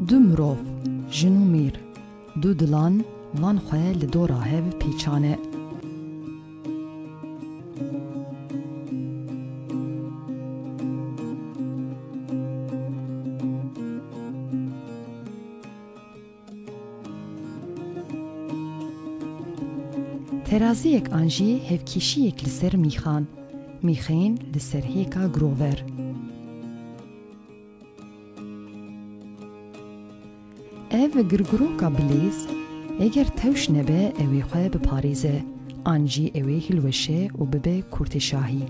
دو مرۆڤ ژن و میر دوو دڵان وان خوێ li dora hev pîçane. Teraziyek an jî hevkîşiyek li ser mîxan, mîxeyên li ser hêka girover. Ev girgiroka bilêz eger tewş nebe ew ê xwe biparêze, an jî ew ê hilweşe û bibe kurtê şahî.